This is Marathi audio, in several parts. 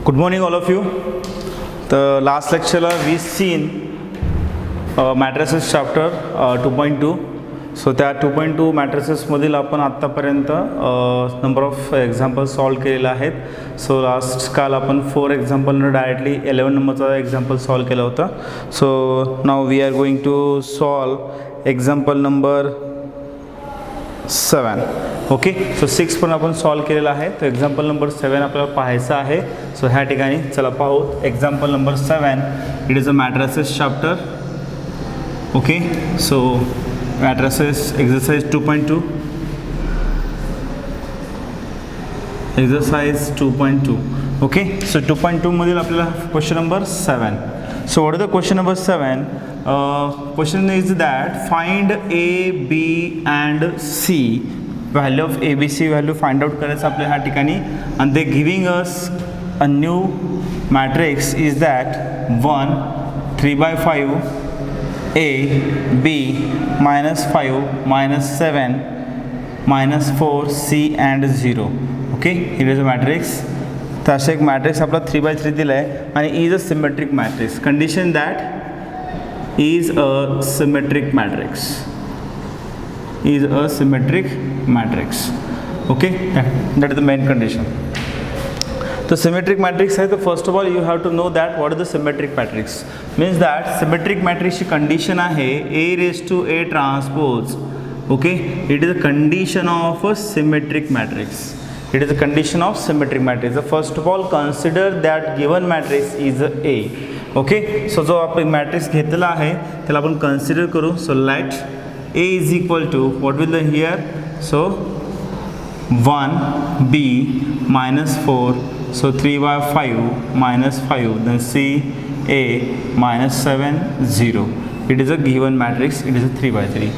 Good morning all of you. The last lecture we seen matrices chapter 2.2. So त्या 2.2 matrices मधील आपण आतापर्यंत नंबर ऑफ एक्झाम्पल्स सॉल्व केलेले आहेत. सो लास्ट काल आपण 4 एक्झाम्पलनं डायरेक्टली 11 नंबरचा एक्झाम्पल सॉल्व केला होता. So now we are going to solve example number 7. Okay, so 6 पण आपण सॉल्व केलेला आहे. तर एक्झाम्पल नंबर 7 आपल्याला पाहायचं आहे. सो ह्या ठिकाणी चला पाहू. Example number 7 it is a matrices chapter. Okay, so matrices exercise 2.2. Exercise 2.2. Okay, so 2.2 मधील आपल्याला question number 7. So what is the question number 7? Question is that find A, B and C. Value of A, B, C value find out करायचं आपल्या ह्या ठिकाणी. And they giving us a new matrix is that 1 3/5 A, B -5 -7 -4 C and 0. Okay, here is a matrix. तर असा एक मॅट्रिक्स आपला 3/3 दिला आहे आणि is a symmetric matrix. Condition that is a symmetric matrix. Is a symmetric matrix. Okay, that is the main condition. तो सिमेट्रिक मॅट्रिक्स आहे. तर first of all you have to know that what is the symmetric matrix. Means that symmetric मॅट्रिक्सची कंडिशन आहे A⁴ transpose. Okay, it is a condition of a symmetric matrix. It is a condition of symmetric matrix. So first of all consider that given matrix is A. Okay, so जो आपण matrix घेतलेला आहे त्याला आपण consider करू. So let A is equal to what will the here? So 1 B -4. So 3/5 -5. Then C A -7 0. It is a given matrix. It is अ 3/3.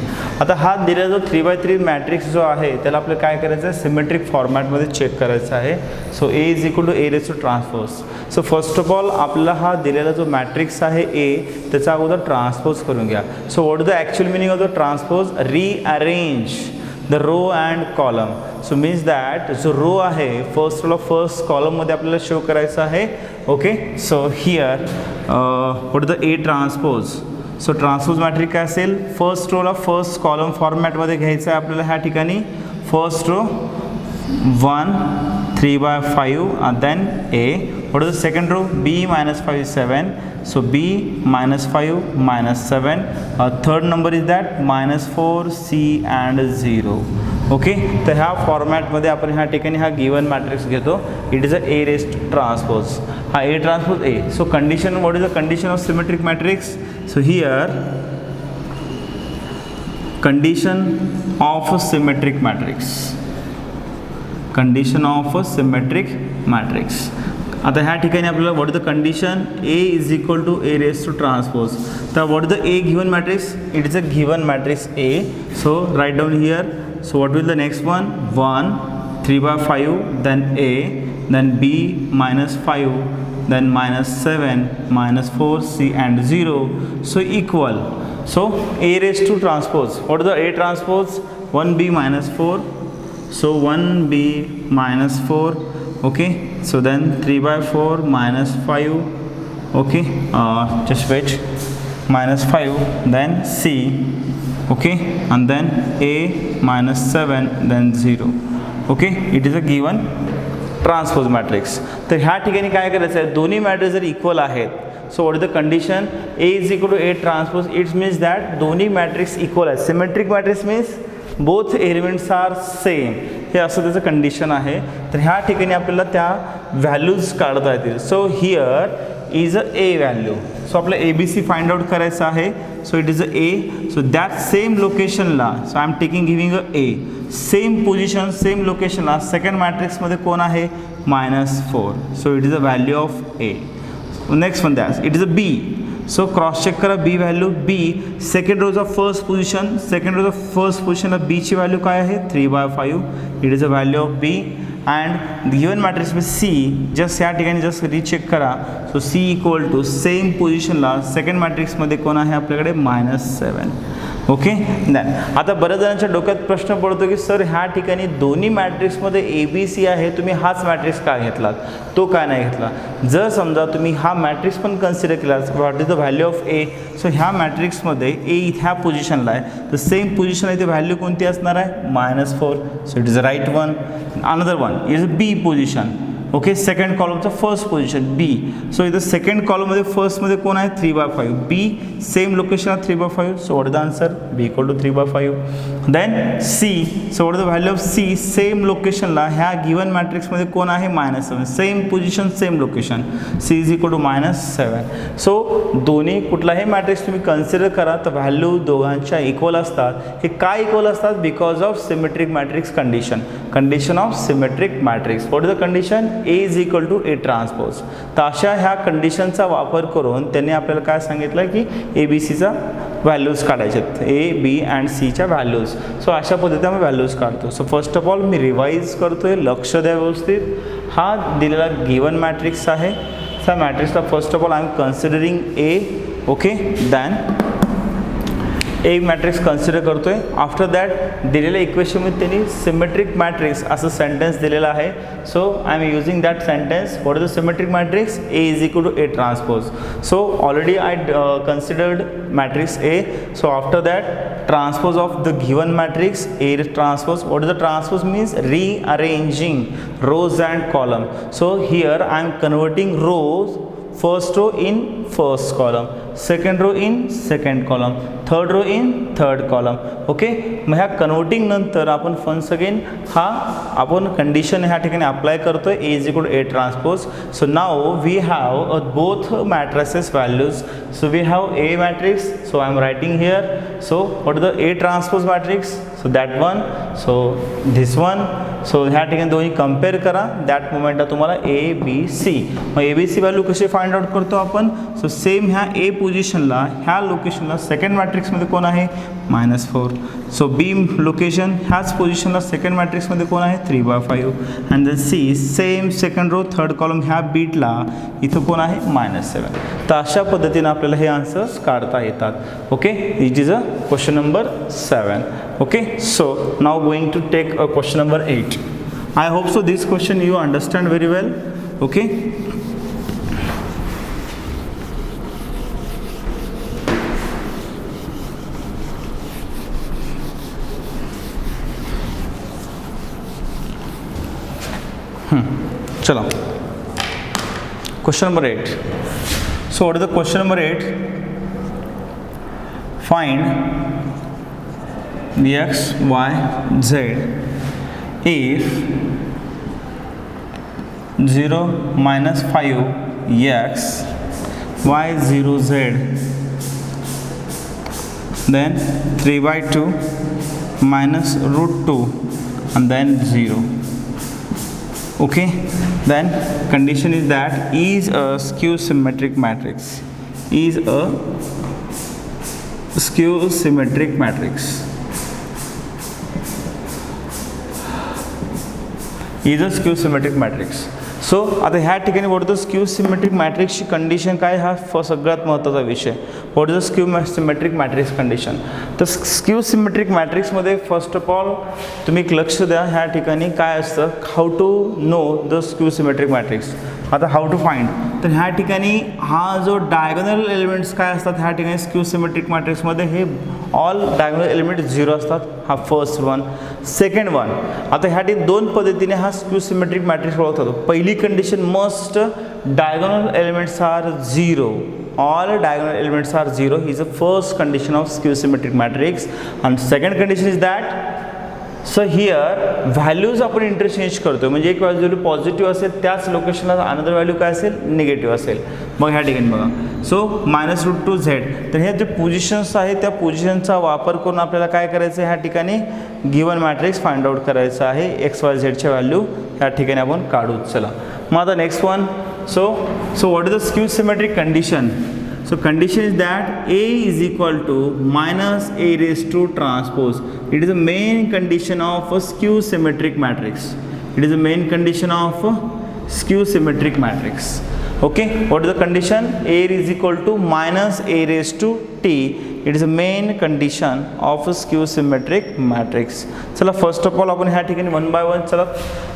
आता हा दिलेला जो 3/3 मॅट्रिक्स जो आहे त्याला आपल्याला काय करायचं आहे, सिमेट्रिक फॉर्मॅटमध्ये चेक करायचं आहे. So A is equal to A⁴ transpose. So first of all आपला हा दिलेला जो मॅट्रिक्स आहे A त्याचा अगोदर ट्रान्सपोज करून घ्या. So what is the actual meaning of the transpose? Rearrange the row and column. So means that जो रो आहे फर्स्ट कॉलममध्ये आपल्याला शो करायचं आहे. Okay, so here what is the A transpose. So transpose matrix काय असेल, फर्स्ट रोला फर्स्ट कॉलम फॉर्मॅटमध्ये घ्यायचं आहे आपल्याला ह्या ठिकाणी. First row 1 3/5 and then A. What is the second row? B -5 is 7. So B -5 -7. Third number is that -4 C and 0. Okay, तर ह्या फॉर्मॅटमध्ये आपण ह्या ठिकाणी हा गिवन मॅट्रिक्स घेतो. It is a A⁴ transpose. हा A transpose A. So condition, what is the condition of symmetric matrix? So here condition of a symmetric matrix. Condition of a symmetric matrix. आता ह्या ठिकाणी आपल्याला what is the condition? A is equal to A⁴ transpose. तर what is the A given matrix? It is a given matrix A. So write down here. So what will the next one? 1 3/5 then A then B -5 then -7 -4 C and 0. So equal. So A⁴ transpose. What is the A transpose? 1B -4. So 1B -4. Okay, so then 3/4 -5. Okay, just wait. -5 then C. Okay, and then A -7 then 0. Okay, it is a given transpose matrix. तर ह्या ठिकाणी काय करायचं आहे, दोन्ही मॅट्रिक्स जर इक्वल आहेत. So what is the condition? A is equal to A transpose. It's means that दोन्ही मॅट्रिक्स इक्वल आहेत. Symmetric matrix means both elements are same. हे असं त्याचं कंडिशन आहे. तर ह्या ठिकाणी आपल्याला त्या व्हॅल्यूज काढता येतील. So here is a A value. So आपल्याला ABC फाइंड आउट करायचं आहे. So it is a A. So that same लोकेशनला, so I am taking giving a A. Same position same लोकेशनला सेकंड मॅट्रिक्समध्ये कोण आहे? -4. So it is a value of A. Next one that it is a B. So cross check करा B व्हॅल्यू. B second rows of first position. Second rows of first पोझिशनला Bची व्हॅल्यू काय आहे? 3/5. It is a value of B. And given matrix में C जस्ट या ठिकाणी जस्ट रिचेक करा. So C equal to same पोझिशनला सेकंड मॅट्रिक्समध्ये कोण आहे आपल्याकडे? -7. ओके. दॅन आता बऱ्याच जणांच्या डोक्यात प्रश्न पडतो की सर ह्या ठिकाणी दोन्ही मॅट्रिक्समध्ये ए बी सी आहे, तुम्ही हाच मॅट्रिक्स का घेतलात, तो काय नाही घेतला. जर समजा तुम्ही हा मॅट्रिक्स पण कन्सिडर केला, what is the value of A. So ह्या मॅट्रिक्समध्ये ए ह्या पोझिशनला आहे, तर सेम पोझिशन आहे, ती व्हॅल्यू कोणती असणार आहे, -4. So it is a right one. Another one is B position. Okay, second कॉलमचं फर्स्ट पोझिशन बी. सो इथं सेकंड कॉलममध्ये फर्स्टमध्ये कोण आहे, 3/5. B same location 3/5. So what is the answer, B equal to 3/5. Then C. So what is the value of C. Same लोकेशनला ह्या गिवन मॅट्रिक्समध्ये कोण आहे, -7. Same position same location, C is equal to -7. So दोन्ही कुठलाही मॅट्रिक्स तुम्ही कन्सिडर करा तर व्हॅल्यू दोघांच्या इक्वल असतात. हे काय इक्वल असतात, because of symmetric matrix condition. Condition of symmetric matrix. What is the condition, A is equal to A transpose. तर अशा ह्या कंडिशनचा वापर करून त्यांनी आपल्याला काय सांगितलं की ए बी सीचा व्हॅल्यूज काढायचे आहेत, ए बी अँड सीच्या व्हॅल्यूज. सो अशा पद्धतीने आम्ही व्हॅल्यूज काढतो. So first of all me revise करतोय, लक्ष द्या व्यवस्थित. हा दिलेला गिवन मॅट्रिक्स आहे, त्या मॅट्रिक्सला first of all I am considering A. Okay, then A matrix consider करतोय. आफ्टर दॅट दिलेल्या इक्वेशनमध्ये त्यांनी सिमेट्रिक मॅट्रिक्स असं सेंटेन्स दिलेलं आहे. So I am using that sentence. What is the symmetric matrix, A is equal to A transpose. So already I considered matrix A. So after that transpose of the given matrix A transpose. What is the transpose means, rearranging rows and column. So here I am converting rows, first row in first column, second row in second column, third row in third column. Okay, मग ह्या कन्वर्टिंग नंतर आपण फन्स अगेन हा आपण कंडिशन ह्या ठिकाणी अप्लाय करतोय, A is equal to A transpose. So now we have both matrices values. So we have a matrix. So I am writing here. So what is the A transpose matrix, so that one, so this one. सो ह्या ठिकाणी दोन्ही कम्पेअर करा, दॅट मोमेंटला तुम्हाला ए बी सी. मग ए बी सी व्हॅल्यू कशी फाइंड आउट करतो आपण. सो सेम ह्या ए पोझिशनला ह्या लोकेशनला सेकंड मॅट्रिक्समध्ये कोण आहे, -4. सो बी लोकेशन ह्याच पोझिशनला सेकंड मॅट्रिक्समध्ये कोण आहे, 3/5. And then C same second row third column ह्या बीटला इथं कोण आहे, -7. तर अशा पद्धतीने आपल्याला हे आन्सर्स काढता येतात. Okay, it is a question number 7. Okay, so now going to take a question number 8. I hope so this question you understand very well. Okay, chalo, question number 8. So what is the question number 8? Find x, y, z if 0 - 5 x, y 0 z, then 3/2 minus √2 and then 0. Okay, then condition is that is a skew symmetric matrix, is a skew symmetric matrix, is a skew symmetric matrix. So आता ह्या ठिकाणी what is the skew symmetric मॅट्रिक्सची कंडिशन काय, हा सगळ्यात महत्त्वाचा विषय. What is the skew symmetric matrix condition. तर स्क्यू सिमेट्रिक मॅट्रिक्समध्ये फर्स्ट ऑफ ऑल तुम्ही एक लक्ष द्या, ह्या ठिकाणी काय असतं, how to know the skew symmetric matrix. आता हाऊ टू फाइंड, तर ह्या ठिकाणी हा जो डायगोनल एलिमेंट्स काय असतात ह्या ठिकाणी स्क्यू सिमेट्रिक मॅट्रिक्समध्ये, हे ऑल डायगोनल एलिमेंट 0 असतात. हा फर्स्ट वन. सेकंड वन, आता ह्या ठिकाणी दोन पद्धतीने हा स्क्यू सिमेट्रिक मॅट्रिक्स ओळखला जातो. पहिली condition, must diagonal elements are 0. all diagonal elements are 0 is the first condition of skew symmetric matrix. And second condition is that, so here values आपण इंटरचेंज करतो, म्हणजे एक व्हॅल्यू पॉझिटिव्ह असेल त्याच लोकेशनला अनदर व्हॅल्यू काय असेल, निगेटिव्ह असेल. मग ह्या ठिकाणी बघा, सो -√2z. तर हे जे पोझिशन्स आहेत त्या पोझिशनचा वापर करून आपल्याला काय करायचं आहे, ह्या ठिकाणी गिवन मॅट्रिक्स फाइंड आउट करायचं आहे. XYZच्या व्हॅल्यू ह्या ठिकाणी आपण काढू. चला मग आता next one. So what is the skew symmetric condition? So condition is that A is equal to minus A raised to transpose. It is the main condition of a skew symmetric matrix. It is the main condition of a skew symmetric matrix. Okay, what is the condition? A is equal to minus A raised to T it is a main condition of skew symmetric matrix. चला फर्स्ट ऑफ ऑल आपण ह्या ठिकाणी वन बाय वन चला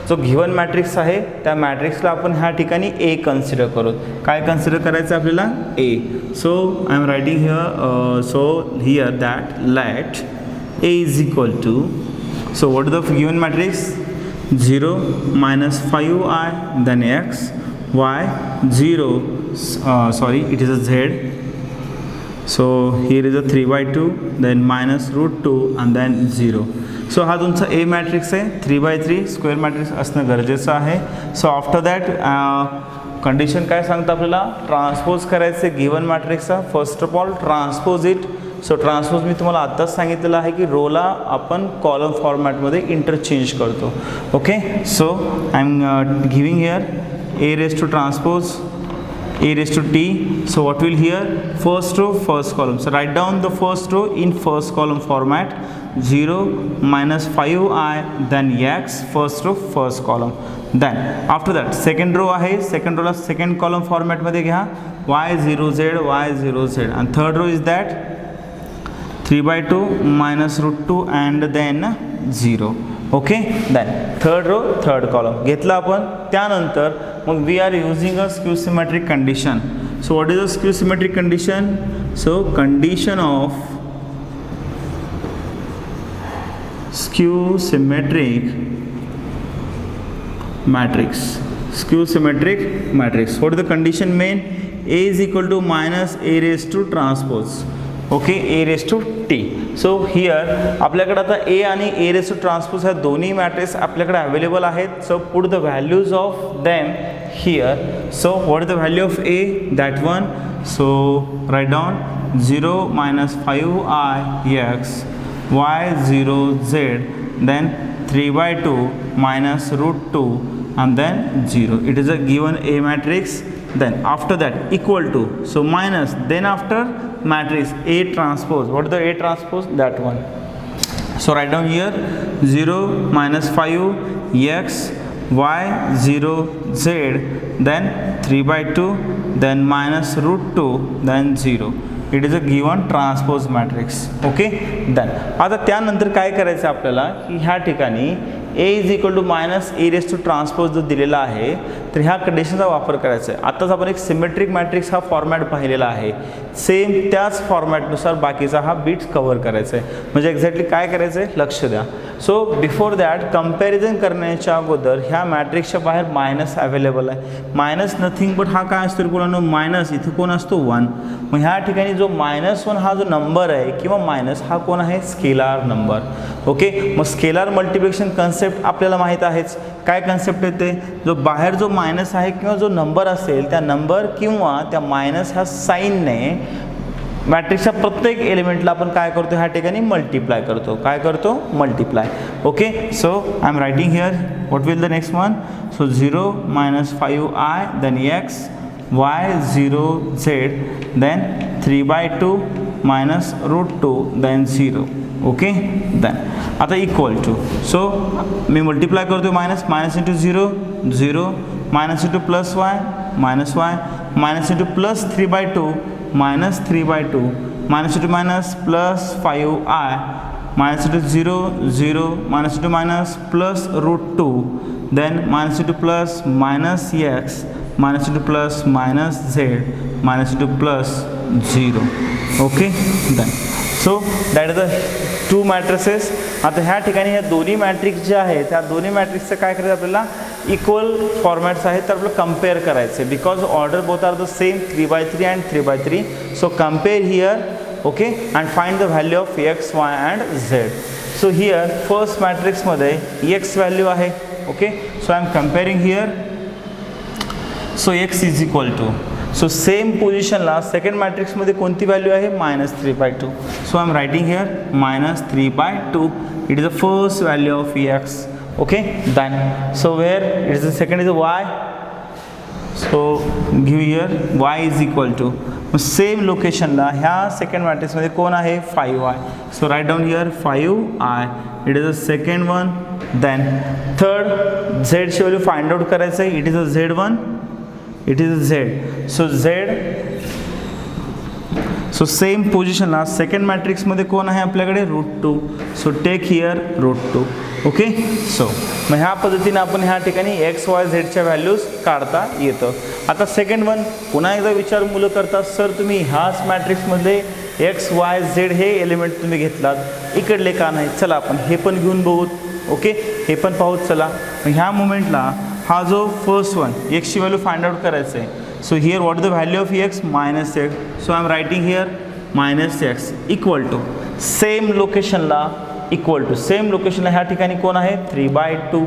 जो गिवन मॅट्रिक्स आहे त्या मॅट्रिक्सला आपण ह्या ठिकाणी ए कन्सिडर करू. काय कन्सिडर करायचं आपल्याला A. So I am writing here so here that let A is equal to so what is the given matrix 0 minus 5i then x y 0 sorry it is a z. So here is a 3 by 2 then minus root 2 and then 0. So हा तुमचा ए मॅट्रिक्स आहे 3/3 स्क्वेअर मॅट्रिक्स असणं गरजेचं आहे. सो आफ्टर दॅट कंडिशन काय सांगतं आपल्याला ट्रान्सपोज करायचे गिवन मॅट्रिक्सचा. First of all transpose it. So transpose मी तुम्हाला आत्ताच सांगितलेलं आहे की रोला आपण कॉलम फॉर्मॅटमध्ये इंटरचेंज करतो. Okay so I am giving here A raise to transpose a raised to t. So what will here first row first column. So write down the first row in first column format 0 minus 5i then x first row first column. Then after that second row आहे second row ला second column format मध्ये घ्या y0z y0z and third row is that 3/2 minus root 2 and then 0. Okay then third row third column घेतला आपण. त्यानंतर मग we are using a skew symmetric condition. So what is a skew symmetric condition. So condition of skew symmetric matrix. Skew symmetric matrix what is the condition main A is equal to minus A raise to transpose. Okay A raise to T. So here आपल्याकडे आता ए आणि ए रेस टू ट्रान्सपोज ह्या दोन्ही मॅट्रिक्स आपल्याकडे अवेलेबल आहेत. So put the values of them here. So what is the value of A that one. So write down 0 minus 5i x y0z then 3/2 minus root 2 and then 0. It is a given A matrix. Then after that equal to so minus then after matrix A transpose. What is the A transpose? That one. So write down here 0 minus 5 x y 0 z then 3/2 then minus root 2 then 0. It is a given transpose matrix. Okay. Then आता त्यानंतर काय करायचं आपल्याला की ह्या ठिकाणी A is equal to minus A raise to transpose जो दिलेला आहे तर ह्या कंडिशनचा वापर करायचा आहे. आत्ताच आपण एक सिमेट्रिक मॅट्रिक्स हा फॉर्मॅट पाहिलेला आहे. सेम त्याच फॉर्मॅटनुसार बाकीचा हा बिट्स कव्हर करायचा आहे. म्हणजे एक्झॅक्टली काय करायचं आहे लक्ष द्या. सो बिफोर दॅट कम्पॅरिझन करण्याच्या अगोदर ह्या मॅट्रिक्सच्या बाहेर मायनस अवेलेबल आहे. मायनस नथिंग बट हा काय असतो कोणानो मायनस. इथे कोण असतो 1. मग ह्या ठिकाणी जो -1 हा जो नंबर आहे किंवा मायनस हा कोण आहे स्केलार नंबर. ओके मग स्केलार मल्टिप्लिकेशन कन्सेप्ट आपल्याला माहीत आहेच. काय कन्सेप्ट येते जो बाहेर जो मायनस आहे किंवा जो नंबर असेल त्या नंबर किंवा त्या मायनस ह्या साईनने मॅट्रिक्सच्या प्रत्येक एलिमेंटला आपण काय करतो ह्या ठिकाणी मल्टिप्लाय करतो. काय करतो multiply. Okay so I am writing here what will the next one. So 0 minus 5i then x y0z then 3/2 minus root 2 then 0. Okay then आता इक्वल टू सो मी मल्टिप्लाय करतो minus into 0 0 minus into plus Y minus into plus 3/2 minus 3/2 minus into minus plus 5i minus into 0 0 minus into minus plus root 2 then minus into plus minus x minus into plus minus z minus into plus 0. Okay then so that is the two matrices. आता ह्या ठिकाणी ह्या दोन्ही मॅट्रिक्स जे आहेत त्या दोन्ही मॅट्रिक्सचं काय करायचं आपल्याला इक्वल फॉर्मॅट्स आहेत तर आपल्याला कम्पेअर करायचे because order both are the same 3/3 and 3/3. So compare here okay and find the value of X Y and Z. So here first मॅट्रिक्समध्ये एक्स व्हॅल्यू आहे. Okay so I am comparing here. So X is equal to so same पोझिशनला सेकंड मॅट्रिक्समध्ये कोणती व्हॅल्यू आहे -3/2. So I am writing here -3/2. It is the first value of X. Okay then so where it is the second is y. so give here y is equal to same लोकेशनला ह्या सेकंड मॅट्रिक्समध्ये कोण आहे 5y. So write down here 5i. It is the second one. Then third झेडची व्हॅल्यू फाइंड आउट करायचं आहे. It is a Z1. It is a Z. So Z so same पोझिशनला सेकंड मॅट्रिक्समध्ये कोण आहे आपल्याकडे √2. So take here √2. Okay. So मग ह्या पद्धतीने आपण ह्या ठिकाणी एक्स वाय झेडच्या व्हॅल्यूज काढता येतं. आता सेकंड वन पुन्हा एकदा विचार मुलं करतात, सर तुम्ही ह्याच मॅट्रिक्समध्ये एक्स वाय झेड हे एलिमेंट तुम्ही घेतलात, इकडले का नाही? चला आपण हे पण घेऊन बघूत. ओके, हे पण पाहूत. चला मग ह्या मोमेंटला हा जो फर्स्ट वन एक्सची व्हॅल्यू फाइंड आउट करायचं आहे. So here what the value of X -x. So I am writing here -x equal to same लोकेशनला सेम लोकेशनला ह्या ठिकाणी कोण आहे 3/2.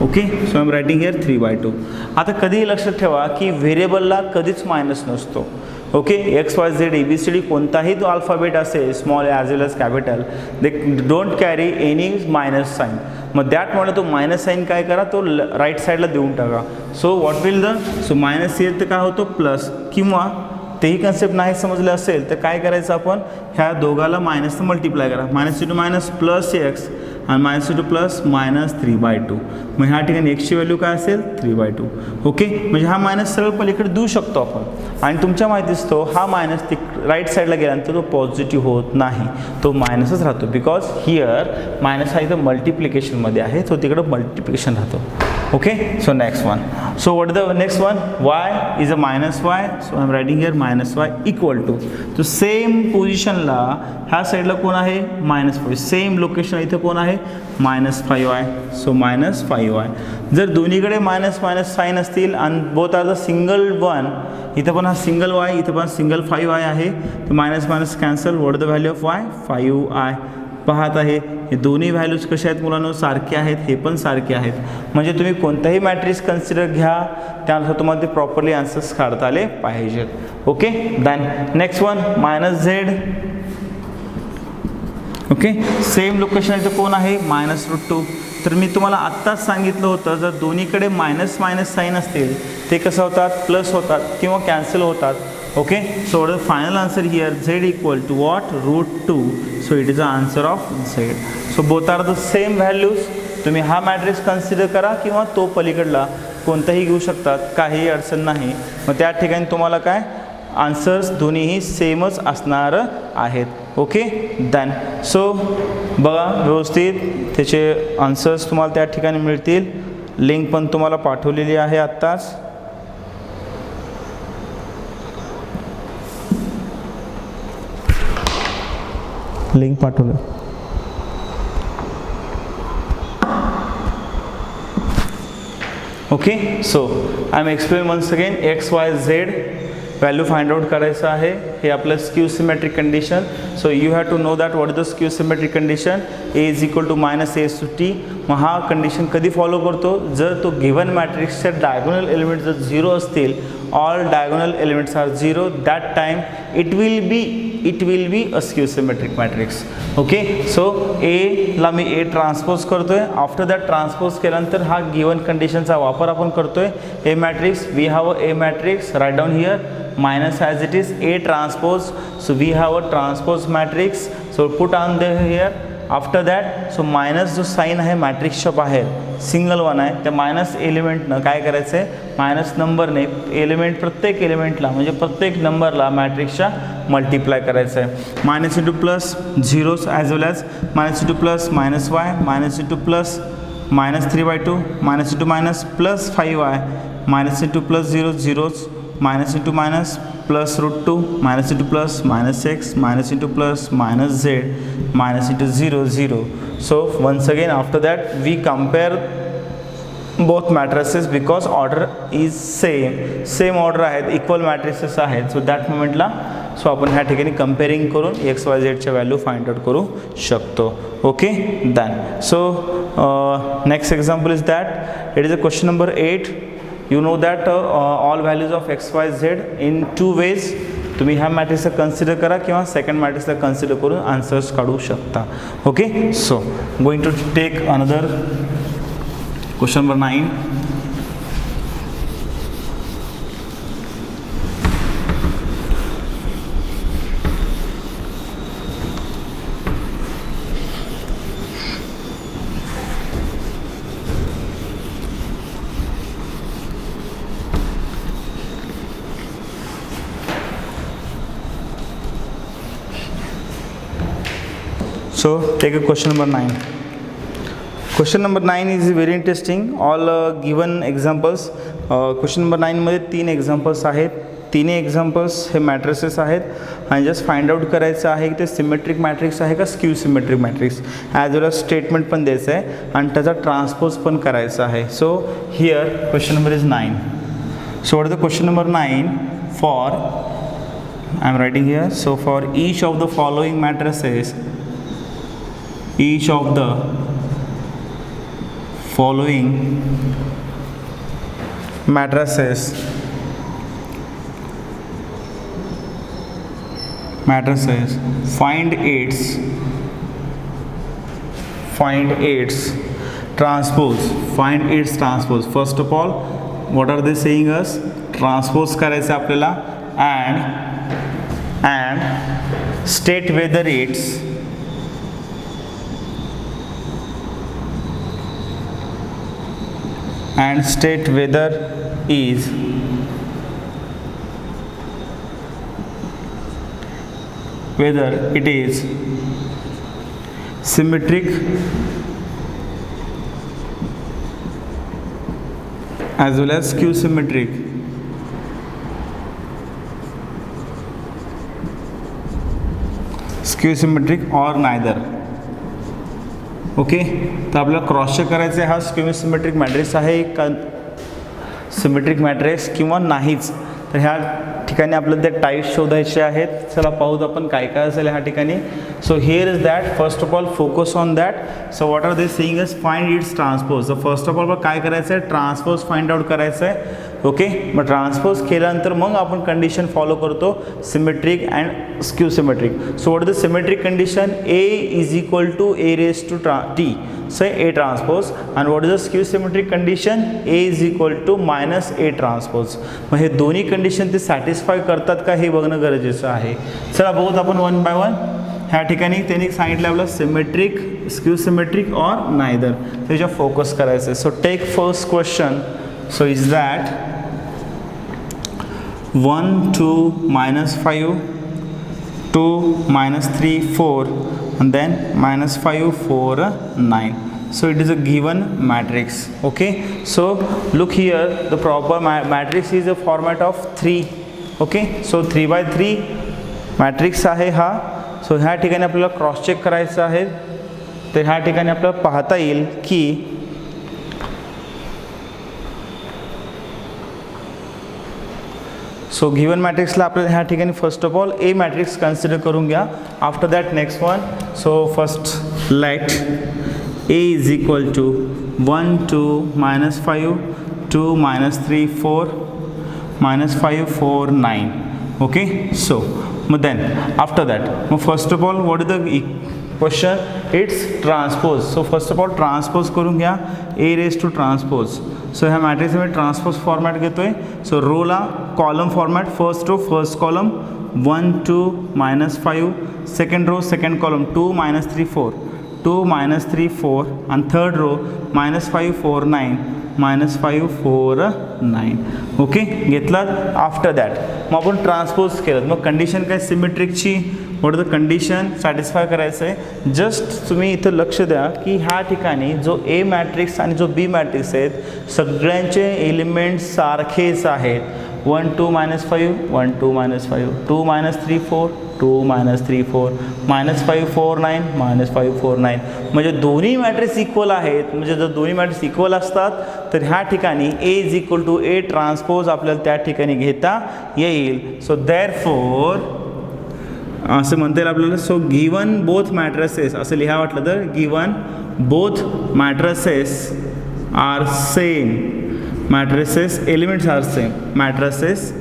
Okay. So I am writing here 3/2. आता कधीही लक्षात ठेवा की व्हेरिएबलला कधीच मायनस नसतो. Okay. X Y Z ABCD कोणताही तो अल्फाबेट असेल, small as well as capital, they don't carry any minus sign. मग दॅटमुळे तो मायनस साईन काय करा, तो राईट साईडला देऊन टाका. So what will the, so minus येत तर काय होतो प्लस, किंवा तेही कन्सेप्ट नाही समजले असेल तर काय करायचं, आपण ह्या दोघाला मायनसनं मल्टिप्लाय करा. -(- प्लस एक्स आणि -(+ -3/2. मग ह्या ठिकाणी एक्सची व्हॅल्यू काय असेल 3/2. ओके. म्हणजे हा मायनस सरळ पलीकडे देऊ शकतो आपण. आणि तुमच्या माहिती असतो हा मायनस राईट साईडला गेल्यानंतर तो पॉझिटिव्ह होत नाही, तो मायनसच राहतो. बिकॉज हिअर मायनस हा इथं मल्टिप्लिकेशनमध्ये आहे, तो तिकडं मल्टिप्लिकेशन राहतो. Okay. So next one. So what the next one, y is a -y. So I am writing here -y equal to, तो सेम पोझिशनला ह्या साईडला कोण आहे -5. सेम लोकेशन इथं कोण आहे -5y. So -5y. जर दोन्हीकडे मायनस साईन असतील आणि both are the single one, इथं पण हा सिंगल y, इथं पण सिंगल 5y आहे, तर minus cancel. What the value of y 5y. पाहत आहे हे दोन्ही व्हॅल्यूज कशा आहेत मुलांनो, सारखे आहेत, हे पण सारखे आहेत. म्हणजे तुम्ही कोणताही मॅट्रिक्स कन्सिडर घ्या, त्यानुसार तुम्हाला ते प्रॉपरली आन्सर्स काढता आले पाहिजेत. Okay. Then next one -z. Okay. Same location इथं कोण आहे -√2. तर मी तुम्हाला आत्ताच सांगितलं होतं, जर दोन्हीकडे मायनस साईन असतील ते कसं होतात, प्लस होतात किंवा कॅन्सल होतात. Okay. So the final answer here z equal to what √2. So it is the answer of z. So both are the same values. तुम्ही हा मॅट्रिक्स कन्सिडर करा किंवा तो पलीकडला कोणताही घेऊ शकतात, काही अडचण नाही. मग त्या ठिकाणी तुम्हाला काय आन्सर्स दोन्हीही सेमच असणार आहेत. ओके. देन सो बघा व्यवस्थित त्याचे आन्सर्स तुम्हाला त्या ठिकाणी मिळतील. लिंक पण तुम्हाला पाठवलेली आहे आत्ताच. लिंक पाठवलं. Okay. So I am explain once again. X Y Z value find out करायचं आहे. हे आपलं skew symmetric condition. So you have to know that what is the skew symmetric condition. a is equal to -a/t. मग हा कंडिशन कधी फॉलो करतो, जर तो गिवन मॅट्रिक्सच्या डायगोनल एलिमेंट जर 0 असतील, all diagonal elements are 0, that time it will be a skew symmetric matrix. Okay. So ला मी a ट्रान्सपोज करतोय. आफ्टर दॅट ट्रान्सपोज केल्यानंतर हा गिवन कंडिशनचा वापर आपण करतोय. A matrix, we have a A matrix, write down here minus as it is A transpose. So we have a transpose matrix. So put on the here. After that so minus जो साईन आहे मॅट्रिक्सच्या बाहेर सिंगल वन आहे, त्या मायनस एलिमेंटनं काय करायचं आहे, मायनस नंबरने एलिमेंट प्रत्येक एलिमेंटला म्हणजे प्रत्येक नंबरला मॅट्रिक्सच्या मल्टिप्लाय करायचं आहे. Minus into plus zeros as well as minus into plus minus Y, minus into plus -3/2, minus into minus plus 5y, minus into plus zero zeros, minus into minus plus √2, minus into plus -x, minus into plus -z, minus into 0 0. So once again after that we compare both matrices because order is same order आहेत, equal matrices आहेत. So that moment ला सो आपण ह्या ठिकाणी कंपेअरिंग करून XYZ च्या व्हॅल्यू फाइंड आउट करू शकतो. Okay done. So next example is that it is a question number 8. You know that all values of XYZ in 2 ways. तुम्ही ह्या मॅट्रिक्सला कन्सिडर करा किंवा सेकंड मॅट्रिक्सला कन्सिडर करून आन्सर्स काढू शकता. Okay. So going to take another question number 9. So take a question number 9. Question number 9 is very interesting. All given examples. Question number 9 मध्ये 3 एक्झाम्पल्स आहेत. तिन्ही एक्झाम्पल्स हे मॅट्रिसेस आहेत आणि जस्ट फाइंड आउट करायचं आहे की ते सिमेट्रिक मॅट्रिक्स आहे का skew symmetric matrix, as well age statement पण द्यायचं आहे आणि त्याचा ट्रान्सपोज पण करायचा आहे. So here question number is 9. So what is the question number 9 for, I am writing here. So for each of the following matrices, each of the following matrices find its transpose. First of all, what are they saying us? Transpose करायचं आपल्याला and state whether it's and state whether is whether it is symmetric as well as skew symmetric. Skew symmetric or neither. Okay, तर आपल्याला क्रॉस चेक करायचं आहे हा स्क्यू सिमेट्रिक मॅट्रिक्स आहे का सिमेट्रिक मॅट्रिक्स किंवा नाहीच. तर ह्या ठिकाणी आपल्याला ते टाईप्स शोधायचे आहेत. चला पाहूत आपण काय काय असेल ह्या ठिकाणी. So here is that, first of all focus on that. So what are they saying is find its transpose. तर फर्स्ट ऑफ ऑल काय करायचं आहे, ट्रान्सपोज फाइंड आउट करायचं आहे. ओके, मग ट्रान्सपोज केल्यानंतर मग आपण कंडिशन फॉलो करतो symmetric and skew symmetric. So what is the symmetric condition, A is equal to A raise to T, so A transpose. And what is the skew symmetric condition, A is equal to minus A transpose. मग हे दोन्ही कंडिशन ते सॅटिस्फाय करतात का हे बघणं गरजेचं आहे. चला बघूत आपण वन बाय वन. ह्या ठिकाणी त्यांनी सांगितलं आपलं सिमेट्रिक, स्क्यू सिमेट्रिक और नायदर, त्याच्यावर फोकस करायचं आहे. So take first question. So is that 1 2 -5 2 -3 4 and then -5 4 9. So it is a given matrix. Okay, so look here, the proper matrix is a format of 3. Okay, so 3 by 3 matrix आहे हा. सो ह्या ठिकाणी आपल्याला क्रॉस चेक करायचं आहे. तर ह्या ठिकाणी आपल्याला पाहता येईल की सो गिवन मॅट्रिक्सला आपल्याला ह्या ठिकाणी first of all A matrix consider करून घ्या. After that next one. So first let A is equal to 1 2 -5 2 -3 4 -5 4 9. Okay, so मग देन आफ्टर दॅट मग first of all what is the question, it's transpose. So first of all transpose करून घ्या, A raise to transpose. So ह्या मॅट्रिक्समध्ये ट्रान्सपोज फॉर्मॅट घेतो आहे. सो रोला column format, first row first column 1 2 -5, second row second column 2 -3 4 2 -3 4 आणि थर्ड रो -5 4 9 -5 4 9. ओके, घेतलात. आफ्टर दॅट मग आपण ट्रान्सपोज केलं. मग कंडिशन काय सिमेट्रिकची, what is the condition satisfy करायचं आहे. जस्ट तुम्ही इथं लक्ष द्या की ह्या ठिकाणी जो ए मॅट्रिक्स आणि जो बी मॅट्रिक्स आहेत सगळ्यांचे एलिमेंट्स सारखेच आहेत. 1 2 -5 1 2 -5 2 -3 4 2 -3 4 -5 4 9 -5 4 9. म्हणजे दोन्ही मॅट्रिक्स इक्वल आहेत. म्हणजे जर दोन्ही मॅट्रिक्स इक्वल असतात तर ह्या ठिकाणी A is equal to A transpose आपल्याला त्या ठिकाणी घेता येईल. सो देअरफॉर असं म्हणता येईल आपल्याला. सो गिवन बोथ मॅट्रिसेस असं लिहा वाटलं तर, given both matrices are same, matrices elements are same, matrices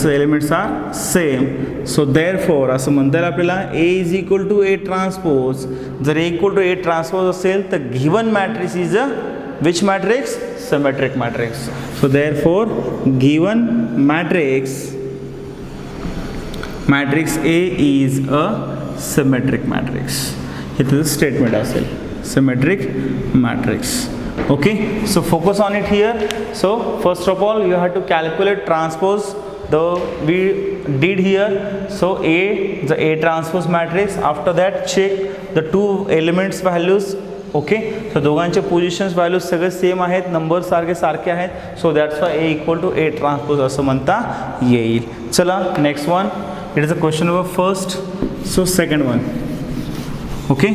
elements are same. So therefore असं म्हणता येईल आपल्याला A is equal to A transpose. जर A equal to A transpose असेल तर given matrix is a which matrix, symmetric matrix. So therefore given matrix A is a symmetric matrix. इथं स्टेटमेंट असेल symmetric matrix. Okay, so focus on it here. So first of all you have to calculate transpose. We did here. So the A transpose matrix. After that check the two elements values. Okay, so दोघांचे पोझिशन्स व्हॅल्यूज सगळे सेम आहेत, नंबर सारखे आहेत. So that's why A equal to A transpose असं म्हणता येईल. चला next one, it is a question number first. So second one. Okay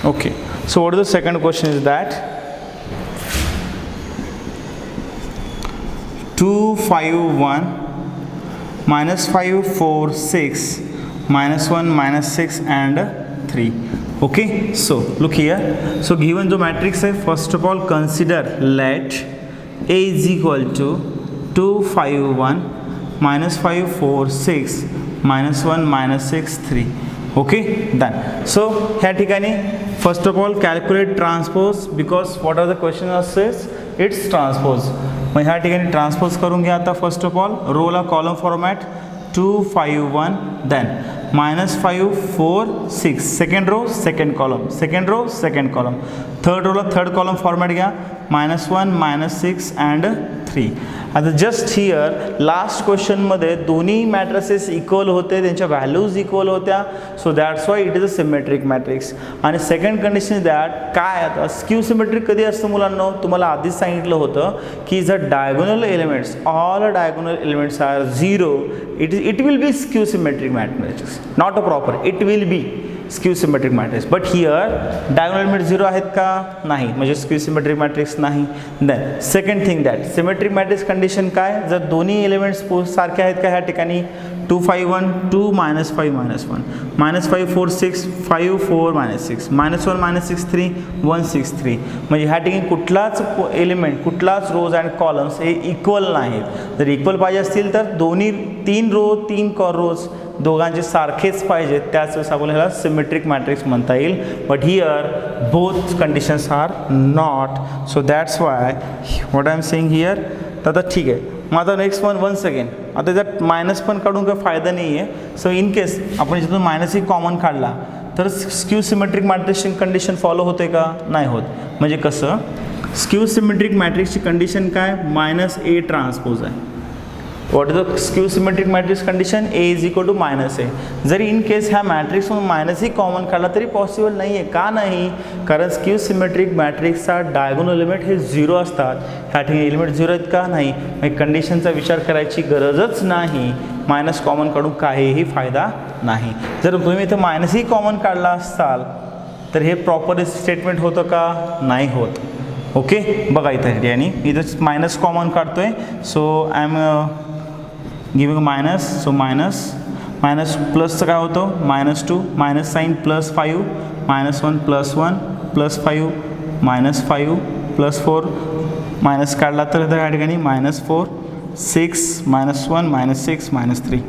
okay, so what is the second question is that 2 5 1 minus 5 4 6 minus 1 minus 6 and 3. Okay, so look here. So given the matrix है, first of all consider let A is equal to 2 5 1 minus 5 4 6 minus 1 minus 6 3. Okay, done. So ह्या ठिकाणी first of all calculate transpose because what are the question says it's transpose. मग ह्या ठिकाणी ट्रान्सपोज करून घ्या आता. फर्स्ट ऑफ ऑल रोला column format 2 5 1 then -5 4 6 second row second column, second row second column. Third रोला थर्ड कॉलम फॉर्मॅट घ्या -1 -6 अँड 3. आता जस्ट हिअर लास्ट क्वेश्चनमध्ये दोन्ही मॅट्रिसेस इक्वल होते, त्यांच्या व्हॅल्यूज इक्वल होत्या. So that's why it is a symmetric matrix. आणि सेकंड कंडिशन दॅट काय आता स्क्यू सिमेट्रिक कधी असतं मुलांना, तुम्हाला आधीच सांगितलं होतं की जर diagonal elements all diagonal elements are 0 it will be skew symmetric matrix, not a proper, it will be skew symmetric matrix. But here diagonal element 0 आहेत का, नाही, म्हणजे स्क्यू सिमेट्रिक मॅट्रिक्स नाही. Then second thing that symmetric matrix condition काय, जर दोन्ही एलिमेंट्स सारखे आहेत का ह्या ठिकाणी 2 5 1 2 -5 -1 -5 4 6 5 4 -6 -1 -6 3 1 6 3. म्हणजे ह्या ठिकाणी कुठलाच एलिमेंट कुठलाच रोज अँड कॉलम्स हे इक्वल नाहीत. जर इक्वल पाहिजे असतील तर दोन्ही 3 रो 3 रोज दोघांचे सारखेच पाहिजेत, त्याच वेळेस आपण ह्याला सिमेट्रिक मॅट्रिक्स म्हणता येईल. But here both conditions are not. So that's why what I am saying here. तर आता ठीक आहे, मग आता नेक्स्ट वन सेकंड. आता त्यात मायनस पण काढून काही फायदा नाही आहे. सो इन केस आपण याच्यातून मायनस ही कॉमन काढला तर स्क्यू सिमेट्रिक मॅट्रिक्सची कंडिशन फॉलो होते का, नाही होत. म्हणजे कसं स्क्यू सिमेट्रिक मॅट्रिक्सची कंडिशन काय, -A ट्रान्सपोज आहे. What is the skew symmetric matrix condition, A is equal to -A. जरी इन केस ह्या मॅट्रिक्समधून मायनस ही कॉमन काढला तरी पॉसिबल नाही आहे. का नाही, कारण स्क्यू सिमेट्रिक मॅट्रिक्सचा डायगोनल एलिमेंट हे 0 असतात. ह्या ठिकाणी एलिमेंट 0 आहेत का, नाही. मग कंडिशनचा विचार करायची गरजच नाही. मायनस कॉमन काढून काहीही फायदा नाही. जर तुम्ही इथं मायनस ही कॉमन काढला असाल तर हे प्रॉपर स्टेटमेंट होतं का, नाही होत. ओके, बघा इथं आणि इथं मायनस कॉमन काढतोय. So I am giving minus. So minus प्लसचं काय होतं -2 मायनस साईन +5 -1 +1 +5 -5 +4 मायनस काढला तर त्या ठिकाणी -4 6 -1 -6 -3.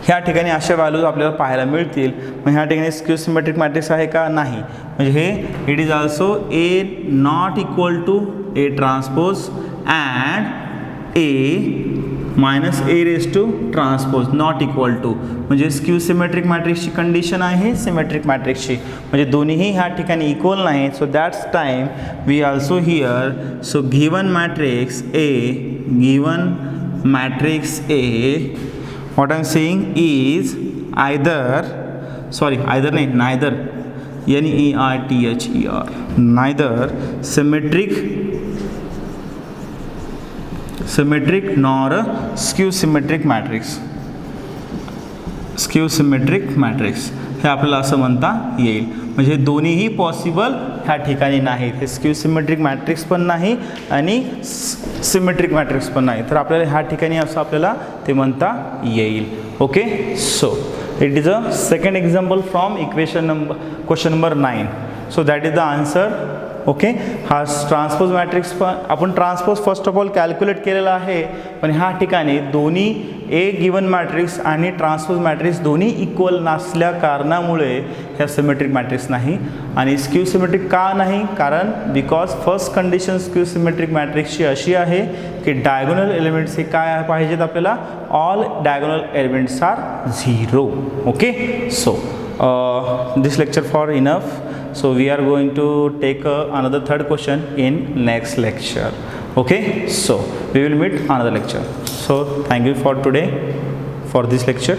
ह्या ठिकाणी अशा व्हॅल्यूज आपल्याला पाहायला मिळतील. मग ह्या ठिकाणी स्क्यू सिमेट्रिक मॅट्रिक्स आहे का, नाही. म्हणजे हे it is also A not equal to A transpose and A -A raise to transpose not equal to. म्हणजे स्क्यू सिमेट्रिक मॅट्रिक्सची कंडिशन आहे सिमेट्रिक मॅट्रिक्सची, म्हणजे दोन्हीही ह्या ठिकाणी इक्वल नाही. So that's time we also here. So given matrix A what I'm saying is either neither symmetric nor skew symmetric matrix. Skew symmetric matrix हे आपल्याला असं म्हणता येईल. म्हणजे दोन्हीही पॉसिबल ह्या ठिकाणी नाहीत. हे स्क्यू सिमेट्रिक मॅट्रिक्स पण नाही आणि सिमेट्रिक मॅट्रिक्स पण नाही. तर आपल्याला ह्या ठिकाणी असं आपल्याला ते म्हणता येईल. Okay, so it is a second example from question number 9. So that is the answer. Okay, हा ट्रान्सपोज मॅट्रिक्स पण आपण transpose first of all calculate केलेला आहे. पण ह्या ठिकाणी दोन्ही ए गिवन मॅट्रिक्स आणि ट्रान्सपोज मॅट्रिक्स दोन्ही इक्वल नसल्या कारणामुळे ह्या सिमेट्रिक मॅट्रिक्स नाही. आणि स्क्यू सिमेट्रिक का नाही, कारण because first condition skew symmetric मॅट्रिक्सची अशी आहे की डायगोनल एलिमेंट्स हे काय पाहिजेत आपल्याला, all diagonal elements are 0. Okay, so this lecture for enough. So we are going to take another third question in next lecture. Okay, so we will meet another lecture. So thank you for today for this lecture.